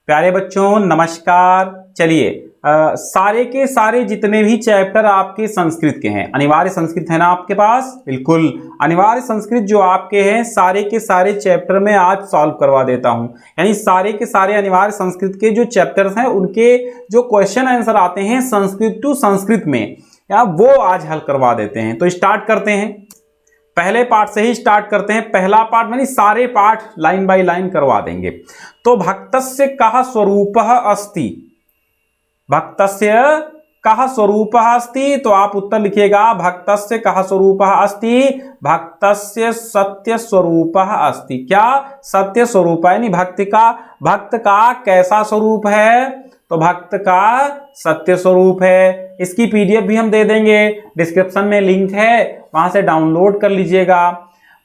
प्यारे बच्चों नमस्कार। चलिए सारे के सारे जितने भी चैप्टर आपके संस्कृत के हैं, अनिवार्य संस्कृत है ना आपके पास? बिल्कुल, अनिवार्य संस्कृत जो आपके हैं सारे के सारे चैप्टर में आज सॉल्व करवा देता हूं। यानी सारे के सारे अनिवार्य संस्कृत के जो चैप्टर्स हैं उनके जो क्वेश्चन आंसर आते हैं संस्कृत टू संस्कृत में, या वो आज हल करवा देते हैं। तो स्टार्ट करते हैं, पहले पार्ट से ही स्टार्ट करते हैं। पहला पार्ट यानी सारे पार्ट लाइन बाय लाइन करवा देंगे। तो भक्तस्य कः स्वरूपः अस्ति, भक्तस्य कः स्वरूपः अस्ति, तो आप उत्तर लिखिएगा भक्तस्य कः स्वरूपः अस्ति, भक्तस्य सत्य स्वरूपः अस्ति। क्या? सत्य स्वरूप, यानी भक्त का कैसा स्वरूप है? तो भक्त का सत्य स्वरूप है। इसकी पीडीएफ भी हम दे देंगे, डिस्क्रिप्शन में लिंक है, वहां से डाउनलोड कर लीजिएगा।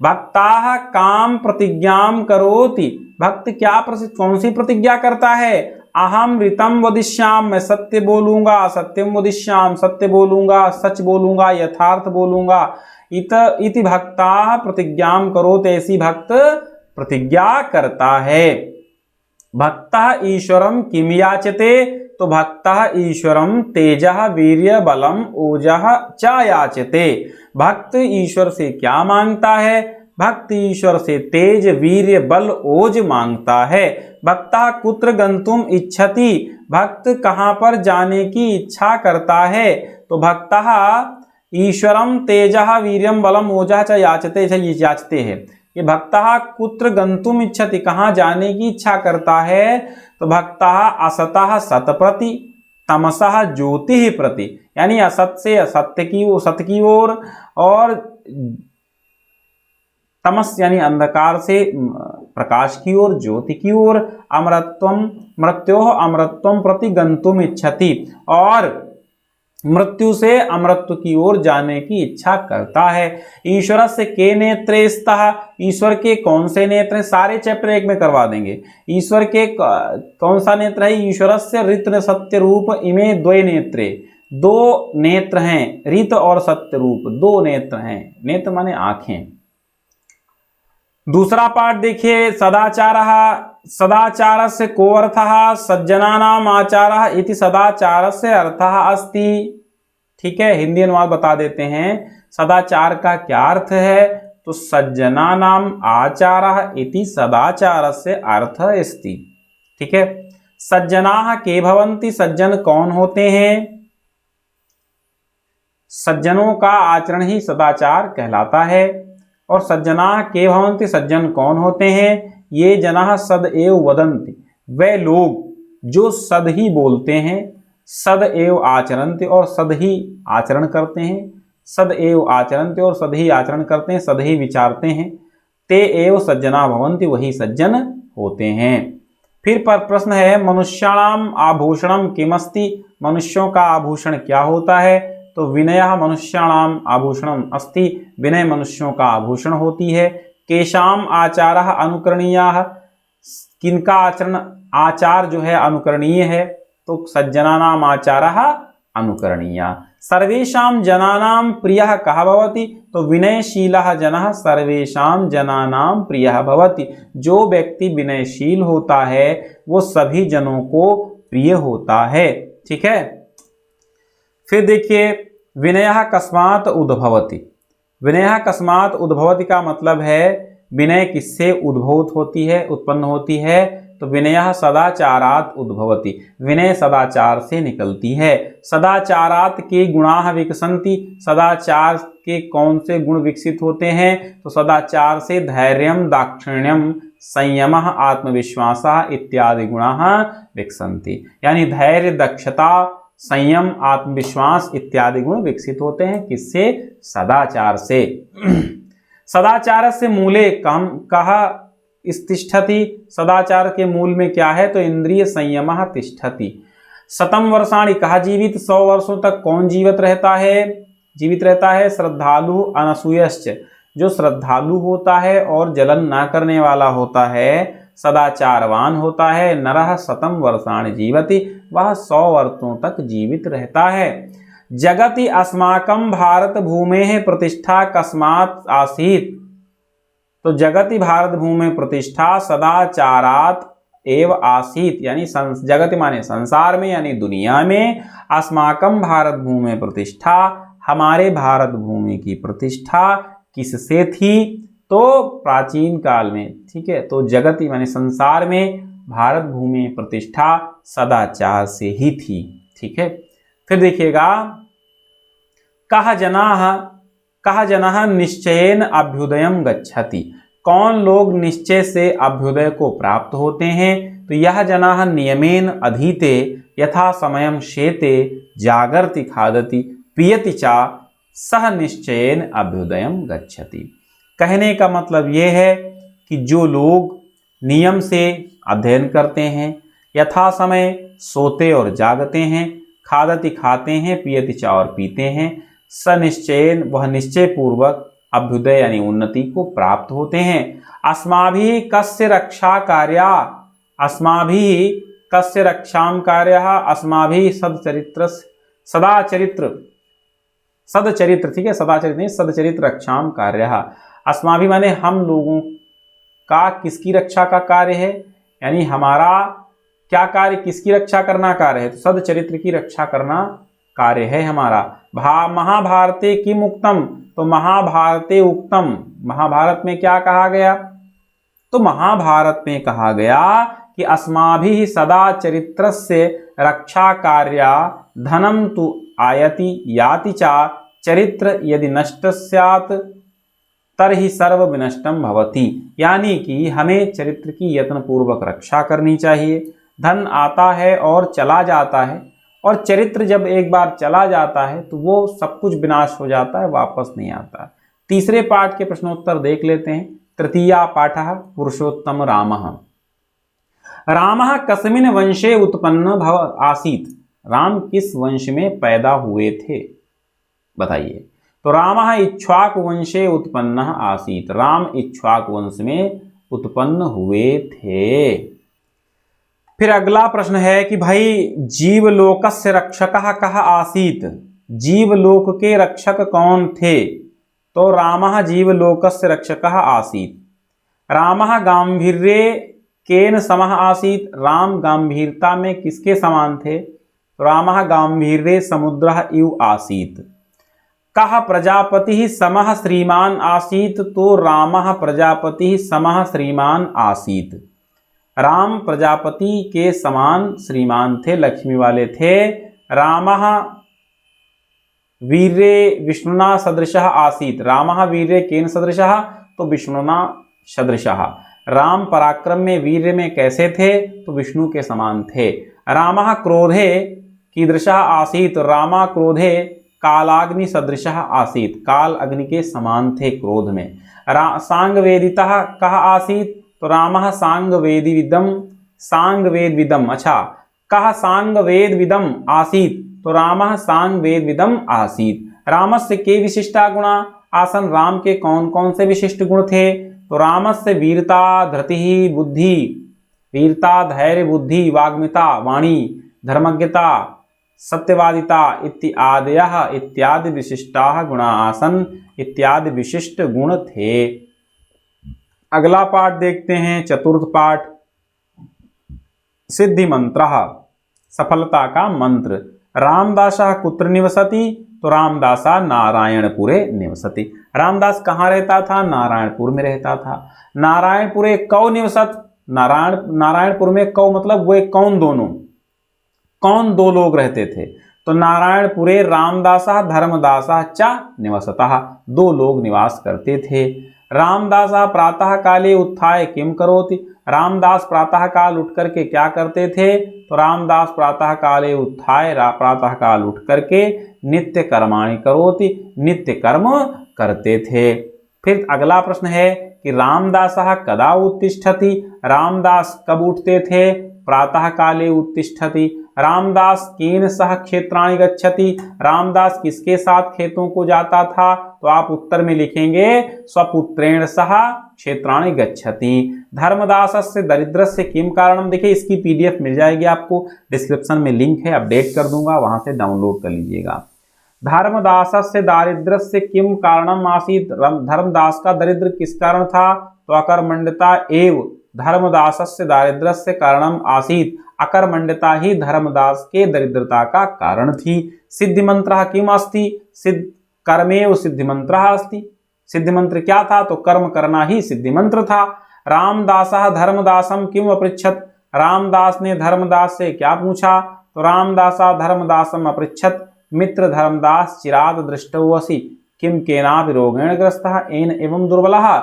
भक्ताः काम प्रतिज्ञां करोति, भक्त क्या कौन सी प्रतिज्ञा करता है? अहम ऋतम वदिष्याम, मैं सत्य बोलूंगा, सत्यम वदिष्याम, सत्य बोलूंगा, सच बोलूंगा, यथार्थ बोलूंगा। इति भक्ताः प्रतिज्ञां करोति, ऐसी भक्त प्रतिज्ञा करता है। भक्तः ईश्वरं किम याचते, तो भक्तः ईश्वरं तेजः वीर्य बलम ओजः च याचते। भक्त ईश्वर से क्या मांगता है? भक्त ईश्वर से तेज वीर्य बल ओज मांगता है। भक्तः कुत्र गंतुम इच्छति, भक्त कहां पर जाने की इच्छा करता है? तो भक्तः ईश्वरम तेजः वीर्यम बलम ओजः च याचते, याचते हैं। ये भक्तः कुत्र गंतुम इच्छति, कहां जाने की इच्छा करता है? तो भक्तः असतः सत प्रति, तमसः ज्योति प्रति, यानी असत से असत्य की सत्य की ओर, और तमस यानी अंधकार से प्रकाश की ओर, ज्योति की ओर। अमरत्वम मृत्योः अमरत्वम प्रति गंतुम इच्छति, और मृत्यु से अमृत्व की ओर जाने की इच्छा करता है। ईश्वर से के नेत्रे स्तः, ईश्वर के कौन से नेत्र हैं? सारे चैप्टर एक में करवा देंगे। ईश्वर के कौन सा नेत्र है? ईश्वर से ऋत सत्य रूप इमे द्वे नेत्रे, दो नेत्र हैं, ऋत और सत्य रूप दो नेत्र हैं। नेत्र माने आंखें। दूसरा पार्ट देखिए, सदाचारः, सदाचारस्य को अर्थः, सज्जनानाम आचारः इति सदाचारस्य अर्थः अस्ति। ठीक है, हिंदी अनुवाद बता देते हैं। सदाचार का क्या अर्थ है? तो सज्जनानाम आचारः इति सदाचारस्य अर्थः अस्ति। ठीक है, सज्जनाः के भवन्ति, सज्जन कौन होते हैं? सज्जनों का आचरण ही सदाचार कहलाता है। और सज्जनाः के भवन्ति, सज्जन कौन होते हैं? ये जनाः सद एव वदन्ति, वे लोग जो सद ही बोलते हैं, सद एव आचरन्ति, और सद ही आचरण करते हैं। सद एव आचरन्ति, और सद ही आचरण करते हैं, सद ही विचारते हैं। ते एव सज्जना भवन्ति, वही सज्जन होते हैं। फिर पर प्रश्न है, मनुष्याणाम आभूषणम किमस्ति, मनुष्यों का आभूषण क्या होता है? तो विनयः मनुष्याणाम आभूषणम अस्ति, विनय मनुष्यों का आभूषण होती है। केशाम आचारः अनुकरणीयाः, किनका आचार जो है अनुकरणीय है? तो सज्जनानाम आचारः अनुकरणीयः। सर्वेषां जनानां प्रियः कः भवति, तो विनयशीलः जनः सर्वेषां जनानां प्रियः भवति। जो व्यक्ति विनयशील होता है वो सभी जनों को प्रिय होता है। ठीक है, फिर देखिए, विनयः कस्मात् उद्भवति, विनयः कस्मात् उद्भवति का मतलब है विनय किससे उद्भूत होती है, उत्पन्न होती है? तो विनयः सदाचारात् उद्भवति, विनय सदाचार से निकलती है। सदाचारात् के गुणाः विकसन्ति, सदाचार के कौन से गुण विकसित होते हैं? तो सदाचार से धैर्यं दाक्षिण्यं संयमः आत्मविश्वासः इत्यादि गुणाः विकसन्ति, यानी धैर्य, दक्षता, संयम, आत्मविश्वास इत्यादि गुण विकसित होते हैं। किससे? सदाचार से। सदाचार से मूले कः तिष्ठति, सदाचार के मूल में क्या है? तो इंद्रिय संयमः तिष्ठति। शतं वर्षाणि कः जीवित, 100 वर्षों तक कौन जीवित रहता है? जीवित रहता है श्रद्धालु अनसूयश्च, जो श्रद्धालु होता है और जलन ना करने वाला होता है, सदाचारवान होता है। नरः शतं वर्षाणि जीवति, वह 100 वर्षों तक जीवित रहता है। जगति अस्माकं भारत भूमेः प्रतिष्ठा कस्मात् आसीत्, तो जगति भारत भूमि प्रतिष्ठा सदाचारात् एव आसीत यानी जगत माने संसार में यानी दुनिया में, अस्माकं भारत भूमि प्रतिष्ठा, हमारे भारत भूमि की प्रतिष्ठा किससे थी? तो प्राचीन काल में, ठीक है। तो जगत माने संसार में भारत भूमि प्रतिष्ठा सदाचार से ही थी, ठीक है। फिर देखिएगा, कह जनाः निश्चयेन अभ्युदयम गच्छति, कौन लोग निश्चय से अभ्युदय को प्राप्त होते हैं? तो यह जनाः नियमेन अधीते यथा समयम शेते जागर्ति खादति पियति चा सह निश्चयेन अभ्युदयम गच्छति। कहने का मतलब यह है कि जो लोग नियम से अध्ययन करते हैं, यथा समय सोते और जागते हैं, खादति खाते हैं, पियति चा और पीते हैं, सनिश्चयेन वह निश्चय पूर्वक अभ्युदय यानी उन्नति को प्राप्त होते हैं। अस्माभिः कस्य रक्षा कार्या, अस्माभिः कस्य रक्षाम कार्यः, अस्माभिः सदचरित्र, ठीक है, सदाचरित्र नहीं, सदचरित्र रक्षाम कार्यः। अस्माभिः माने हम लोगों का किसकी रक्षा का कार्य है, यानी हमारा क्या कार्य, किसकी रक्षा करना कार्य है? तो सदचरित्र की रक्षा करना कार्य है हमारा। महाभारते किम उक्तम, तो महाभारते उक्तम, महाभारत में क्या कहा गया? तो महाभारत में कहा गया कि अस्माभिः सदा चरित्रस्य रक्षा कार्या धनम तु आयति याति चा चरित्र यदि नष्ट स्यात् तरहि सर्व विनष्टम भवति, यानी कि हमें चरित्र की यत्नपूर्वक रक्षा करनी चाहिए। धन आता है और चला जाता है, और चरित्र जब एक बार चला जाता है तो वो सब कुछ विनाश हो जाता है, वापस नहीं आता। तीसरे पाठ के प्रश्नोत्तर देख लेते हैं। तृतीया पाठः पुरुषोत्तम रामः। रामः कस्मिन् वंशे उत्पन्न भव आसीत्, राम किस वंश में पैदा हुए थे बताइए? तो रामः इक्ष्वाकु वंशे उत्पन्न आसीत्, राम इक्ष्वाकु वंश में उत्पन्न हुए थे। फिर अगला प्रश्न है कि भाई जीवलोकस्य रक्षकः कः आसीत्, जीवलोक के रक्षक कौन थे? तो रामः जीवलोकस्य रक्षकः आसीत्। रामः गांभीर्ये केन समः आसीत्, राम गंभीरता में किसके समान थे? तो रामः गांभीर्ये समुद्रः इव आसीत्। कः प्रजापतिः समः श्रीमान आसीत्, तो रामः प्रजापतिः समः श्रीमान आसीत्। राम प्रजापति के समान श्रीमान थे, लक्ष्मी वाले थे। रामः वीर्ये विष्णुना सदृशः आसीत्, रामः वीर्ये केन सदृशः, तो विष्णुना सदृशः। राम पराक्रम में वीर्य में कैसे थे? तो विष्णु के समान थे। रामः क्रोधे कीदृशः आसीत्, रामा क्रोधे कालाग्नि सदृशः आसीत्, काल अग्नि के समान थे क्रोध में। सांगवेदितः कः आसीत्, तो रामः सांगवेदविदम, अच्छा कः सांगवेदविदम आसीत्, तो रामः सांगवेदविदम आसीत्। रामस्य के विशिष्टा गुणा आसन, राम के कौन कौन से विशिष्ट गुण थे? तो रामस्य वीरता धृतिः बुद्धि, वीरता धैर्य बुद्धि वाग्मिता वाणी, धर्मज्ञता सत्यवादिता इत्यादि विशिष्टाः गुणा आसन, इत्यादि विशिष्ट गुण थे। अगला पाठ देखते हैं, चतुर्थ पाठ सिद्धि मंत्रः, सफलता का मंत्र। रामदासः कुत्र निवसति, तो रामदासा नारायणपुरे निवसति। रामदास कहाँ रहता था? नारायणपुर में रहता था। नारायणपुरे कौ निवसत, नारायणपुर में कौ मतलब वे कौन दोनों, कौन दो लोग रहते थे? तो नारायणपुरे रामदासः धर्मदासः च निवसतः, दो लोग निवास करते थे। रामदासः प्रातः काले उत्थाय किम करोति, रामदास प्रातः काल उठ करके क्या करते थे? तो रामदास प्रातः काले उत्थाय, प्रातः काल उठ करके नित्य कर्माणि करोति, नित्य कर्म करते थे। फिर अगला प्रश्न है कि रामदासः कदा उत्तिष्ठति, रामदास कब उठते थे? प्रातः काले उत्तिष्ठति। रामदास केन सह क्षेत्राणि गच्छति, रामदास किसके साथ खेतों को जाता था? तो आप उत्तर में लिखेंगे स्वपुत्रेण सह क्षेत्राणि गच्छति। धर्मदासस्य दरिद्रस्य किम कारणम, देखिए इसकी पीडीएफ मिल जाएगी आपको, डिस्क्रिप्शन में लिंक है, अपडेट कर दूंगा, वहां से डाउनलोड कर लीजिएगा। धर्मदासस्य दारिद्र्यस्य किम कारणम आसीत्, धर्मदास का दरिद्र किस कारण था? तो अकर्मण्यता एव धर्मदासस्य दारिद्र्यस्य कारणम आसीत्। अकर्मण्यता ही धर्मदास के दरिद्रता का कारण थी। सिद्धिमंत्रः किम अस्ति? सिद्ध कर्मेव सिद्धिमंत्रः अस्ति। सिद्धिमंत्र क्या था? तो कर्म करना ही सिद्धिमंत्र था। रामदासः धर्मदासम किम अपृच्छत? रामदास ने धर्मदास से क्या पूछा? तो रामदासा धर्मदासम अपृच्छत मित्र धर्मदास चिराद दृष्टोऽसि किम केनापि रोगेण ग्रस्तः एन एवं दुर्बलः।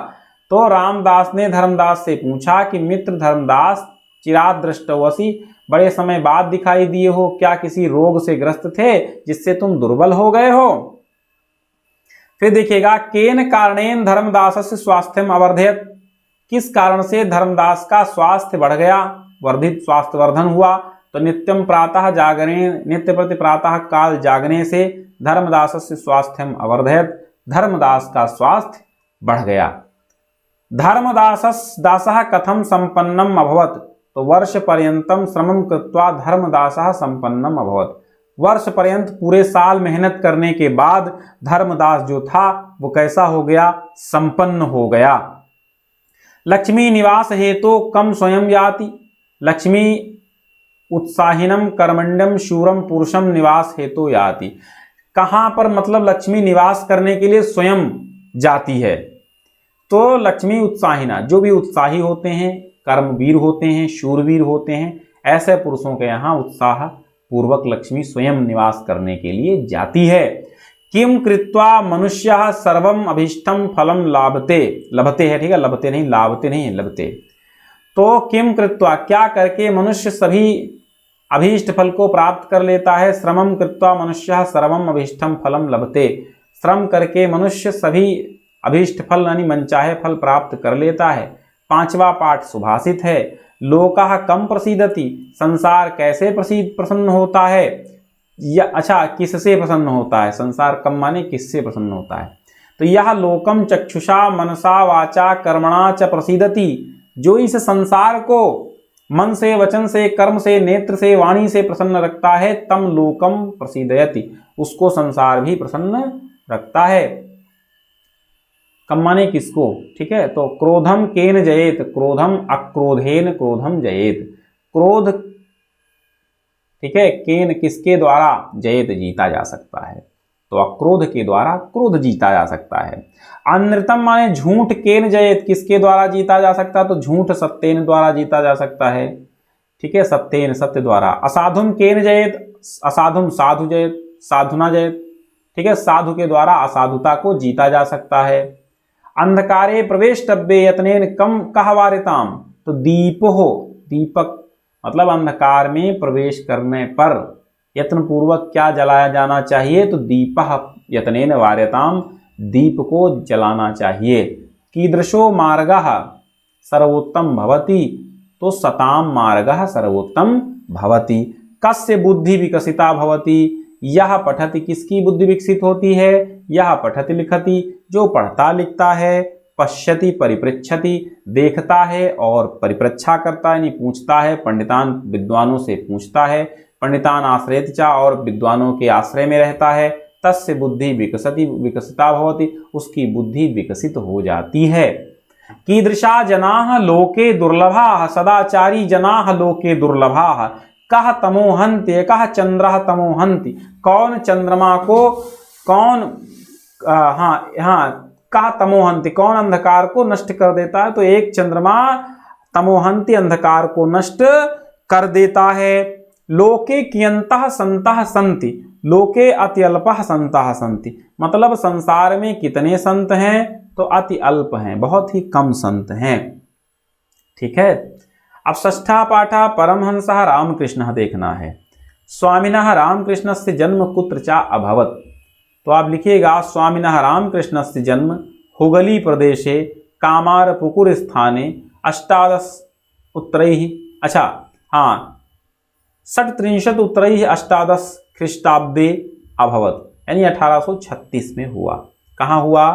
तो रामदास ने धर्मदास से पूछा कि मित्र धर्मदास चिराद दृष्टोऽसि, बड़े समय बाद दिखाई दिए हो, क्या किसी रोग से ग्रस्त थे जिससे तुम दुर्बल हो गए हो? फिर देखिएगा, केन कारणेन धर्मदासस्य स्वास्थ्यम अवर्धयत, किस कारण से धर्मदास का स्वास्थ्य बढ़ गया, वर्धित स्वास्थ्य वर्धन हुआ? तो नित्यम प्रातः जागने, नित्य प्रति प्रातः काल जागने से धर्मदासस्य स्वास्थ्यम अवर्धयत, धर्मदास का स्वास्थ्य बढ़ गया। धर्मदासः कथम संपन्नम अभवत? तो वर्ष पर्यंतम श्रमं कृत्वा धर्मदासः संपन्नम अभवत, वर्ष पर्यंत पूरे साल मेहनत करने के बाद धर्मदास जो था वो कैसा हो गया? संपन्न हो गया। लक्ष्मी निवास हेतु कम स्वयं याति, लक्ष्मी उत्साहिनम कर्मण्यम शूरम पुरुषम निवास हेतु याति। कहाँ पर मतलब लक्ष्मी निवास करने के लिए स्वयं जाती है? तो लक्ष्मी उत्साहिना, जो भी उत्साही होते हैं, कर्मवीर होते हैं, शूरवीर होते हैं, ऐसे पुरुषों के यहाँ उत्साह पूर्वक लक्ष्मी स्वयं निवास करने के लिए जाती है। किम कृत्वा मनुष्यः सर्वम अभीष्टम फलम लाभते, लभते है, ठीक है, लभते नहीं, लाभते नहीं, लभते। तो किम कृत्वा, क्या करके मनुष्य सभी अभीष्ट फल को प्राप्त कर लेता है? श्रमम कृत्वा मनुष्यः सर्वम अभीष्टम फलम लभते, श्रम करके मनुष्य सभी अभीष्ट फल यानी मनचाहे फल प्राप्त कर लेता है। पांचवा पाठ सुभाषित है। लोकः कम प्रसीदति, संसार कैसे प्रसन्न होता है? या अच्छा, किससे प्रसन्न होता है? संसार कम माने किससे प्रसन्न होता है? तो यह लोकम चक्षुषा मनसा वाचा कर्मणा च प्रसीदति, जो इस संसार को मन से, वचन से, कर्म से, नेत्र से, वाणी से प्रसन्न रखता है, तम लोकम प्रसीदयति, उसको संसार भी प्रसन्न रखता है। कम माने किसको? ठीक है, तो क्रोधम केन जयेत, क्रोधम अक्रोधेन क्रोधम जयेत, क्रोध, ठीक है, केन किसके द्वारा, जयेत जीता जा सकता है, तो अक्रोध के द्वारा क्रोध जीता जा सकता है। अनृतम माने झूठ, केन जयेत, किसके द्वारा जीता जा सकता है? तो झूठ सत्येन द्वारा जीता जा सकता है, ठीक है, सत्येन सत्य द्वारा। असाधुम केन जयेत, असाधुम साधु जयेत, साधुना जयेत, ठीक है, साधु के द्वारा असाधुता को जीता जा सकता है। अंधकारे प्रवेष्टव्ये यत्नेन कम कहवारिताम, तो दीप हो, दीपक मतलब अंधकार में प्रवेश करने पर यत्न पूर्वक क्या जलाया जाना चाहिए? तो दीपः यत्नेन वार्यताम, दीप को जलाना चाहिए। कीदृशो मार्गः सर्वोत्तम भवति, तो सताम मार्गः सर्वोत्तम भवति। कस्य बुद्धि विकसिता भवति, यह पठति, किसकी बुद्धि विकसित होती है? यह पठति लिखति, जो पढ़ता लिखता है। पश्यति परिपृच्छति, देखता है और परिप्रच्छा करता है, यानी पूछता है, पंडितान विद्वानों से पूछता है। पंडितान आश्रयति च, और विद्वानों के आश्रय में रहता है। तस्य बुद्धि विकसति विकसिता भवति, उसकी बुद्धि विकसित हो जाती है। कीदृशा जनाः लोके दुर्लभाः, सदाचारी जनाः लोके दुर्लभाः। कः तमोहन्ति, कः चंद्रः तमोहन्ति, कौन चंद्रमा को, कौन कः तमोहन्ति, कौन अंधकार को नष्ट कर देता है? तो एक चंद्रमा तमोहन्ति, अंधकार को नष्ट कर देता है। लोके कियन्तः सन्तः सन्ति, लोके अति अल्पः सन्तः सन्ति, मतलब संसार में कितने संत हैं? तो अति अल्प हैं, बहुत ही कम संत हैं। ठीक है, अब षष्ठा पाठा परमहंसः रामकृष्णः देखना है। स्वामिनः रामकृष्णस्य जन्म कुत्र च अभवत्, तो आप लिखिएगा स्वामिनः रामकृष्णस्य जन्म हुगली प्रदेशे कामारपुकुर स्थाने 18 उत्तरैः, अच्छा हाँ 37 उत्तरैः 18 ख्रीष्टाब्दे अभवत्, यानी 1836 में हुआ। कहाँ हुआ?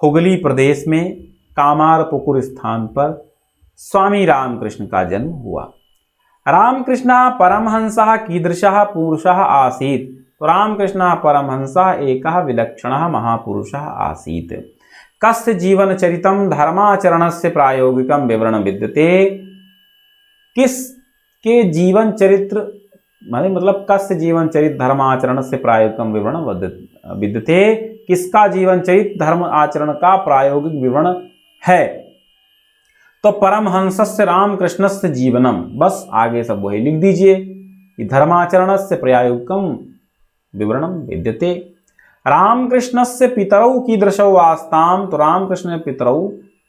हुगली प्रदेश में कामारपुकुर स्थान पर स्वामी रामकृष्ण का जन्म हुआ। रामकृष्ण परमहंसः कीदृशः पुरुषः आसीत्, तो रामकृष्ण परमहंसः एकः विलक्षणः महापुरुषः आसीत्। कस्य जीवन चरितम धर्माचरणस्य प्रायोगिकम विवरण विद्यते, किस के जीवन चरित्र मतलब कस्य जीवन चरित धर्माचरण से प्रायोगिकम विवरण विद्यते, किसका जीवन चरित धर्म आचरण का प्रायोगिक विवरण है। तो परमहंसस्य रामकृष्णस्य जीवनम, बस आगे सब वही लिख दीजिए कि धर्माचरणस्य प्रायोगिकम विवरणम विद्यते। रामकृष्णस्य पितरौ कीदृशौ आस्ताम, तो रामकृष्ण पितरौ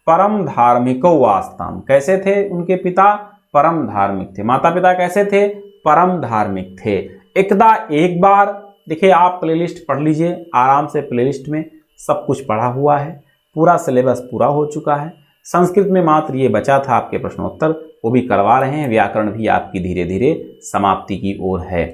परम धार्मिकौ आस्ताम। कैसे थे उनके पिता? परम धार्मिक थे। माता पिता कैसे थे? परम धार्मिक थे। एक बार देखिए, आप प्लेलिस्ट पढ़ लीजिए आराम से, प्लेलिस्ट में सब कुछ पढ़ा हुआ है, पूरा सिलेबस पूरा हो चुका है। संस्कृत में मात्र ये बचा था आपके प्रश्नोत्तर, वो भी करवा रहे हैं। व्याकरण भी आपकी धीरे धीरे समाप्ति की ओर है।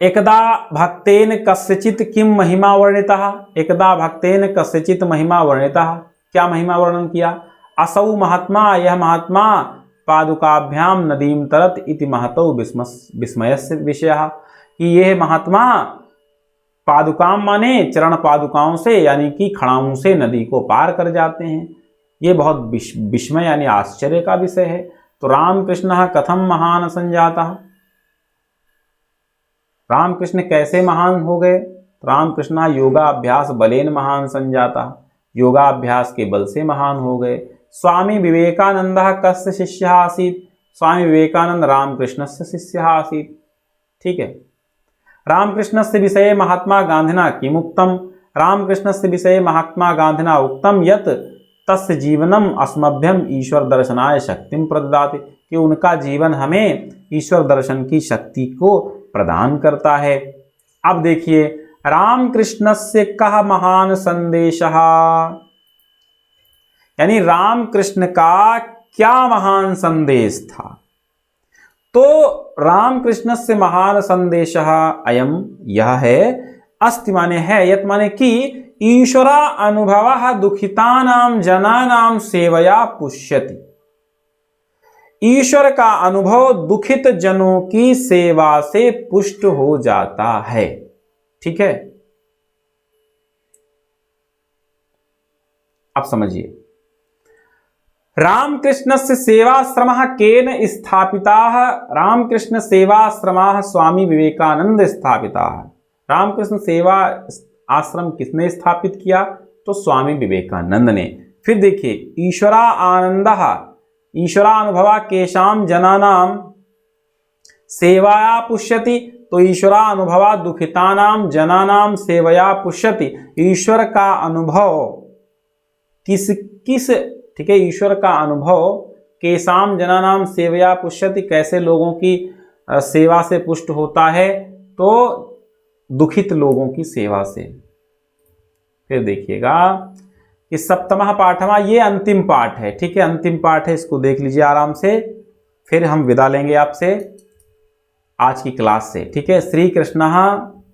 एकदा भक्तेन कस्यचित किम महिमा वर्णितः, एकदा भक्तेन कस्यचित महिमा वर्णितः, क्या महिमा वर्णन किया? असौ महात्मा, यह महात्मा पादुकाभ्याम नदीम तरत इति महतौ विस्मयस्य विषयः, कि यह महात्मा पादुकाम माने चरण पादुकाओं से यानी कि खड़ाओं से नदी को पार कर जाते हैं। ये बहुत विस्मय यानी आश्चर्य का विषय है। तो रामकृष्ण कथम महान संजाता, रामकृष्ण कैसे महान हो गए? रामकृष्ण योगाभ्यास बलेन महान संजाता, योगाभ्यास के बल से महान हो गए। स्वामी विवेकानंद कस्य शिष्य आसीत्, स्वामी विवेकानंद रामकृष्ण से शिष्य आसीत्। ठीक है। रामकृष्णस्य विषये महात्मा गांधिना किमुक्तम, रामकृष्णस्य विषये महात्मा गांधिना उक्तम यत् तस्य जीवनम अस्मभ्यम ईश्वर दर्शनाय शक्तिम प्रददाति, कि उनका जीवन हमें ईश्वर दर्शन की शक्ति को प्रदान करता है। अब देखिए, रामकृष्णस्य कः महान संदेशः, यानी रामकृष्ण का क्या महान संदेश था? तो रामकृष्णस्य महान संदेशः अयम, यह है, अस्ति माने है, यत् माने कि ईश्वरा अनुभवः दुखितानां जनानां सेवया पुष्यति, ईश्वर का अनुभव दुखित जनों की सेवा से पुष्ट हो जाता है। ठीक है, अब समझिए, रामकृष्णस्य सेवाश्रमः केन स्थापिताः, रामकृष्ण सेवाश्रमः स्वामी विवेकानंद स्थापिताः। रामकृष्ण सेवा आश्रम किसने स्थापित किया? तो स्वामी विवेकानंद ने। फिर देखिए, ईश्वरा आनंदः, ईश्वरानुभवा केशाम जनानाम सेवाया पुष्यति, तो ईश्वरानुभवा दुखितानाम जनानाम सेवया पुष्यति, ईश्वर का अनुभव किस किस ठीक है, ईश्वर का अनुभव केशाम जनानाम सेवया पुष्यति, कैसे लोगों की सेवा से पुष्ट होता है? तो दुखित लोगों की सेवा से। फिर देखिएगा कि सप्तमः पाठवा, ये अंतिम पाठ है। ठीक है, अंतिम पाठ है, इसको देख लीजिए आराम से, फिर हम विदा लेंगे आपसे आज की क्लास से। ठीक है, श्री कृष्णः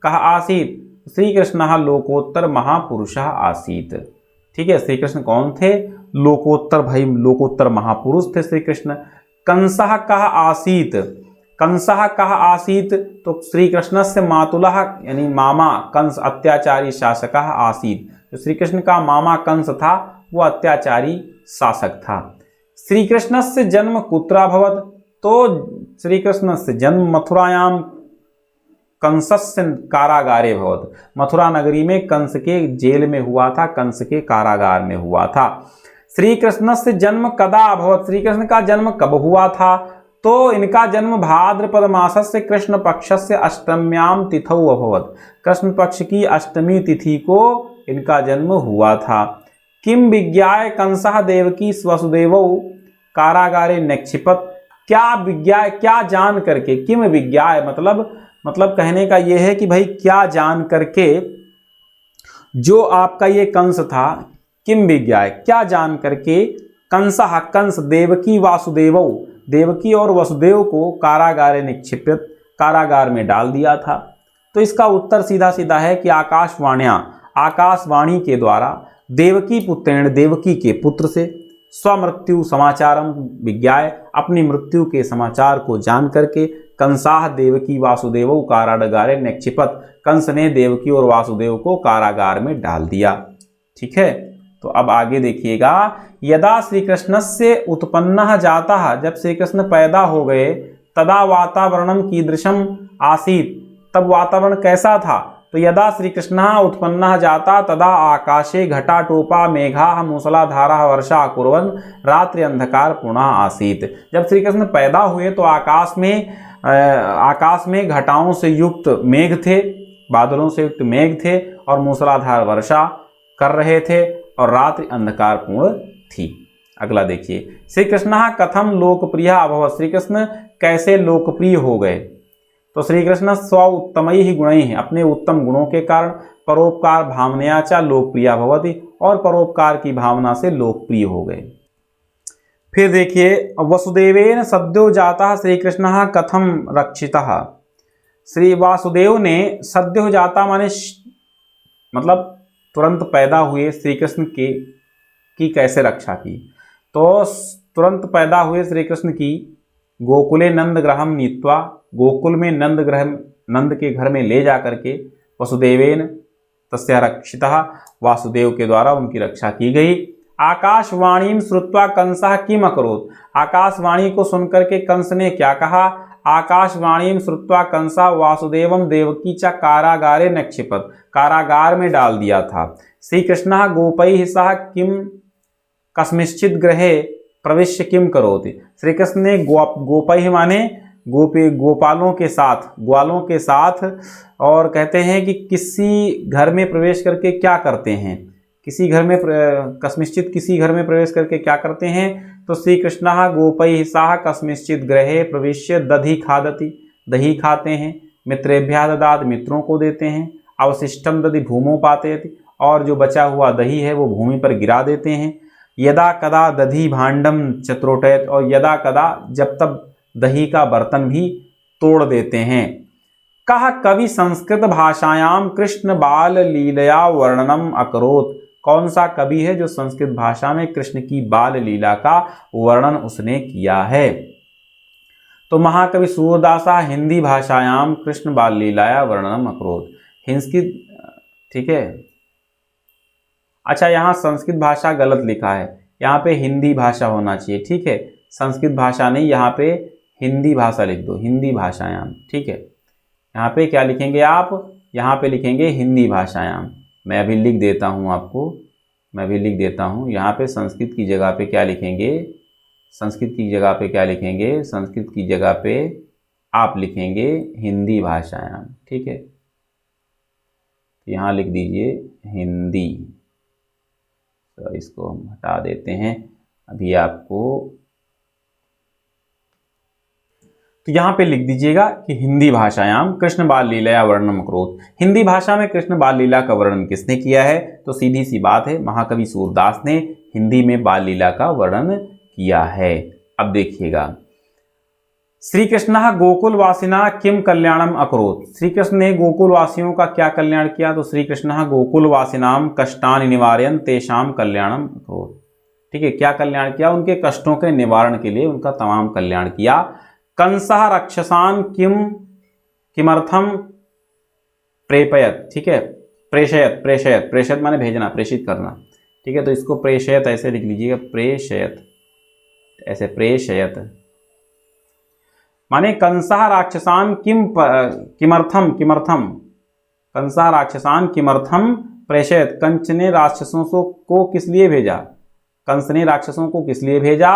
कः आसीत्, श्री कृष्णः लोकोत्तर महापुरुषः आसीत्। ठीक है, श्री कृष्ण कौन थे? लोकोत्तर, भाई लोकोत्तर महापुरुष थे श्री कृष्ण। कंसः कः आसीत्, कंसः कः आसीत्, तो श्री कृष्ण से मातुलः यानी मामा कंस अत्याचारी शासकः आसीत्, जो श्री कृष्ण का मामा कंस था वो अत्याचारी शासक था। श्री कृष्ण से जन्म कुत्र अभवत्, तो श्री कृष्ण से जन्म मथुरायाम कंसस्य कारागारे भवत्, मथुरा नगरी में कंस के जेल में हुआ था, कंस के कारागार में हुआ था। श्री कृष्ण से जन्म कदा अभवत्, श्री कृष्ण का जन्म कब हुआ था? तो इनका जन्म भाद्रपद मासस्य कृष्ण पक्षस्य अष्टम्याम तिथौ अभवत्, कृष्ण पक्ष की अष्टमी तिथि को इनका जन्म हुआ था। किम विज्ञाय कंसः देवकी वसुदेवौ कारागारे निक्षिपत्, क्या विज्ञाय, क्या जान करके, किम विज्ञाय मतलब कहने का यह है कि भाई क्या जान करके जो आपका ये कंस था, किम विज्ञाय, क्या जान करके कंसः कंस देवकी वासुदेवौ, देवकी और वसुदेव को कारागारे निक्षिपित, कारागार में डाल दिया था। तो इसका उत्तर सीधा सीधा है कि आकाशवाणी के द्वारा देवकी पुत्रेण, देवकी के पुत्र से स्वमृत्यु समाचारम विज्ञाय, अपनी मृत्यु के समाचार को जान करके कंसाह देवकी वासुदेव कारागारे निक्षिपत, कंस ने देवकी और वासुदेव को कारागार में डाल दिया। ठीक है। तो अब आगे देखिएगा, यदा श्री कृष्ण से उत्पन्न जाता, जब श्री कृष्ण पैदा हो गए, तदा वातावरणम कीदृशम आसीत, तब वातावरण कैसा था। तो यदा श्री कृष्ण उत्पन्न जाता तदा आकाशे घटाटोपा मेघा मूसलाधारा वर्षा कुर्वन् रात्रि अंधकार पुनः आसीत। जब श्री कृष्ण पैदा हुए तो आकाश में घटाओं से युक्त मेघ थे, बादलों से युक्त मेघ थे और मूसलाधार वर्षा कर रहे थे और रात्रि अंधकार पूर्ण थी। अगला देखिए, श्री कृष्ण कथम लोकप्रिय अभवत्, श्री कृष्ण कैसे लोकप्रिय हो गए। तो श्री कृष्ण स्व उत्तमई ही गुण ही, अपने उत्तम गुणों के कारण परोपकार भावनया च लोकप्रिय भवति, और परोपकार की भावना से लोकप्रिय हो गए। फिर देखिए, वसुदेवेन सद्यो जाता श्री कृष्ण कथम रक्षितः, श्री वासुदेव ने सद्यो जाता माने मतलब तुरंत पैदा हुए श्री कृष्ण की कैसे रक्षा की। तो तुरंत पैदा हुए श्री कृष्ण की गोकुले नंद ग्रहम नीत्वा, गोकुल में नंद के घर में ले जा करके वसुदेवेन तस्य रक्षितः, वासुदेव के द्वारा उनकी रक्षा की गई। आकाशवाणी श्रुत्वा कंसः किम अकरोत्, आकाशवाणी को सुनकर के कंस ने क्या कहा। आकाशवाणी श्रुत्वा कंसा वासुदेवम देवकी च कारागारे निक्षिपत, कारागार में डाल दिया था। श्री कृष्ण गोपैः सह किम कस्मिंश्चित् गृहे प्रविश्य किम करोति, श्री कृष्ण ने गोपैः माने गोपालों के साथ, ग्वालों के साथ, और कहते हैं कि किसी घर में प्रवेश करके क्या करते हैं, किसी घर में कस्मिंश्चित् किसी घर में प्रवेश करके क्या करते हैं। तो श्री कृष्ण गोपैः सह कस्मिंश्चित् गृहे प्रविश्य दधि खादति, दही खाते हैं। मित्रेभ्यः ददाति, मित्रों को देते हैं। अवशिष्टम दधि भूमौ पातयति, और जो बचा हुआ दही है वो भूमि पर गिरा देते हैं। यदा कदा दधि भांडम चत्रोटयत, और यदा कदा जब तब दही का बर्तन भी तोड़ देते हैं। कह कवि संस्कृत भाषायाम कृष्ण बाल लीलया वर्णनम अकरोत्, कौन सा कवि है जो संस्कृत भाषा में कृष्ण की बाल लीला का वर्णन उसने किया है। तो महाकवि सूरदासा हिंदी भाषायाम कृष्ण बाल लीलाया वर्णनम अकरोत्, संस्कृत, ठीक है। अच्छा, यहाँ संस्कृत भाषा गलत लिखा है, यहाँ पे हिंदी भाषा होना चाहिए, ठीक है। संस्कृत भाषा नहीं, यहाँ पे हिंदी भाषा लिख दो, हिंदी भाषायाम, ठीक है। यहाँ पे क्या लिखेंगे आप, यहाँ पे लिखेंगे हिंदी भाषायाम। मैं अभी लिख देता हूँ आपको, मैं भी लिख देता हूँ। यहाँ पे संस्कृत की जगह पे क्या लिखेंगे, संस्कृत की जगह पे क्या लिखेंगे, संस्कृत की जगह पे आप लिखेंगे हिंदी भाषायाम, ठीक है। यहाँ लिख दीजिए हिंदी, तो इसको हम हटा देते हैं अभी आपको। तो यहाँ पे लिख दीजिएगा कि हिंदी भाषायाम कृष्ण बाल लीला वर्णनम अकरोत्, हिंदी भाषा में कृष्ण बाल लीला का वर्णन किसने किया है। तो सीधी सी बात है, महाकवि सूरदास ने हिंदी में बाल लीला का वर्णन किया है। अब देखिएगा, श्री कृष्ण गोकुलवासिना किम कल्याणम अकरोत्, श्री कृष्ण ने गोकुलवासियों का क्या कल्याण किया। तो श्री कृष्ण गोकुलवासिनाम कष्टानि निवारयन् तेषाम कल्याणम अकरोत्, ठीक है। क्या कल्याण किया, उनके कष्टों के निवारण के लिए उनका तमाम कल्याण किया। कंसः रक्षसान् किमर्थम प्रेपयत, ठीक है। प्रेषयत, प्रेषयत, प्रेषयत माने भेजना, प्रेषित करना, ठीक है। तो इसको प्रेषयत ऐसे लिख लीजिएगा, प्रेषयत, ऐसे प्रेषयत माने कंसः राक्षसान् किमर्थम, कंसः राक्षसान् किमर्थम प्रेषयत, कंस ने राक्षसों को किस लिए भेजा, कंस ने राक्षसों को किस लिए भेजा।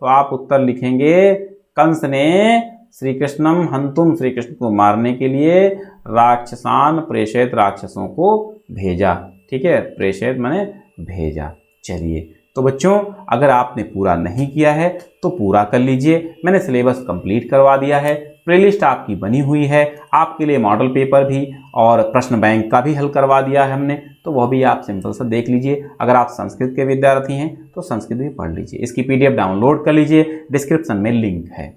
तो आप उत्तर लिखेंगे, कंस ने श्री कृष्णम हंतुम, श्री कृष्ण को मारने के लिए राक्षसान प्रेषयत, राक्षसों को भेजा, ठीक है। प्रेषयत माने भेजा। चलिए, तो बच्चों अगर आपने पूरा नहीं किया है तो पूरा कर लीजिए, मैंने सिलेबस कंप्लीट करवा दिया है, प्लेलिस्ट आपकी बनी हुई है, आपके लिए मॉडल पेपर भी और प्रश्न बैंक का भी हल करवा दिया है हमने, तो वह भी आप सिंपल सा देख लीजिए। अगर आप संस्कृत के विद्यार्थी हैं तो संस्कृत भी पढ़ लीजिए, इसकी PDF डाउनलोड कर लीजिए, डिस्क्रिप्शन में लिंक है।